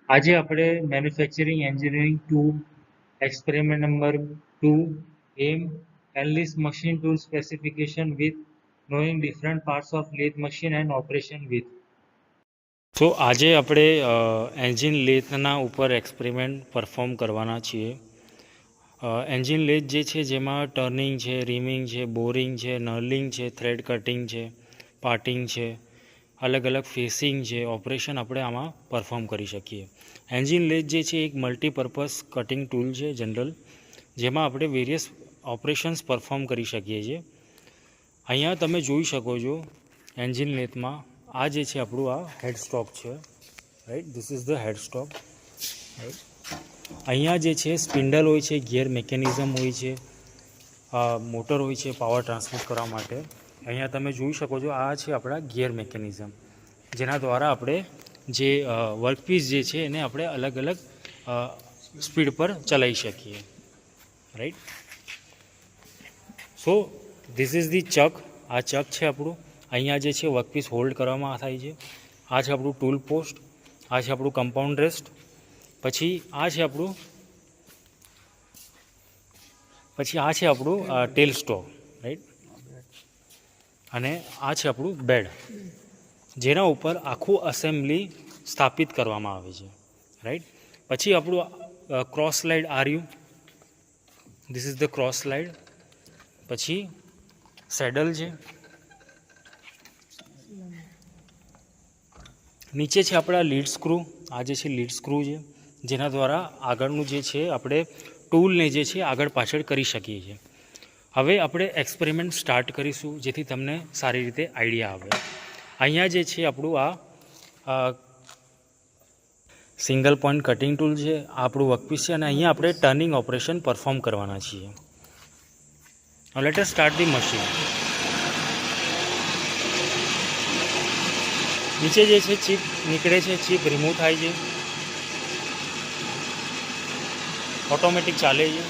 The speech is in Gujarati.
આજે આપણે manufacturing engineering 2 experiment number 2 M એનલિસ્ટ machine tool specification with knowing different parts of lathe machine and operation with. તો આજે આપણે એન્જિન લેથના ઉપર એક્સપેરિમેન્ટ પરફોર્મ કરવાના છીએ. એન્જિન લેથ જે છે જેમાં ટર્નિંગ છે, રીમિંગ છે, બોરિંગ છે, નર્લિંગ છે, થ્રેડ કટિંગ છે, પાર્ટિંગ છે, અલગ અલગ ફેસિંગ છે, ઓપરેશન આપણે આમાં પરફોર્મ કરી શકીએ. એન્જિન લેથ જે છે એક મલ્ટીપર્પઝ કટિંગ ટૂલ છે જનરલ, જેમાં આપણે વેરિયસ ઓપરેશન્સ પરફોર્મ કરી શકીએ છીએ. અહીંયા તમે જોઈ શકો છો એન્જિન લેથમાં આ જે છે આપણું આ હેડ સ્ટોક છે, right. This is the head stock, right. અહીંયા જે છે સ્પિન્ડલ હોય છે, ગિયર મિકેનિઝમ હોય છે, મોટર હોય છે પાવર ટ્રાન્સમિટ કરવા માટે. અહીંયા તમે જોઈ શકો છો આ છે આપણા ગિયર મિકેનિઝમ, જેના દ્વારા આપણે જે વર્કપીસ જે છે એને આપણે અલગ અલગ સ્પીડ પર ચલાવી શકીએ, right. So this is the chuck. આ ચક છે આપણું. અહીંયા જે છે વર્કપીસ હોલ્ડ કરવામાં થાય છે. આ છે આપણું ટૂલ પોસ્ટ, આ છે આપણું કમ્પાઉન્ડ રેસ્ટ, પછી આ છે આપણું ટેલ સ્ટોક, રાઈટ. અને આ છે આપણું બેડ, જેના ઉપર આખું અસેમ્બલી સ્થાપિત કરવામાં આવે છે, રાઈટ. પછી આપણું ક્રોસ સ્લાઇડ આર્યું, this is the cross slide. પછી સેડલ છે, નીચે છે આપણા લીડ સ્ક્રૂ. આ જે છે લીડ સ્ક્રૂ છે, જેના દ્વારા આગળનું જે છે આપણે ટૂલને જે છે આગળ પાછળ કરી શકીએ છીએ. હવે આપણે એક્સપેરિમેન્ટ સ્ટાર્ટ કરીશું, જેથી તમને સારી રીતે આઈડિયા આવે. અહીંયા જે છે આપણું આ સિંગલ પોઈન્ટ કટિંગ ટૂલ છે, આ આપણું વર્કપીસ છે, અને અહીંયા આપણે ટર્નિંગ ઓપરેશન પરફોર્મ કરવાના છીએ. Now let us start the machine. નીચે જે છે ચીપ નીકળે છે, ચીપ રિમૂવ થાય છે, ઓટોમેટિક ચાલે છે.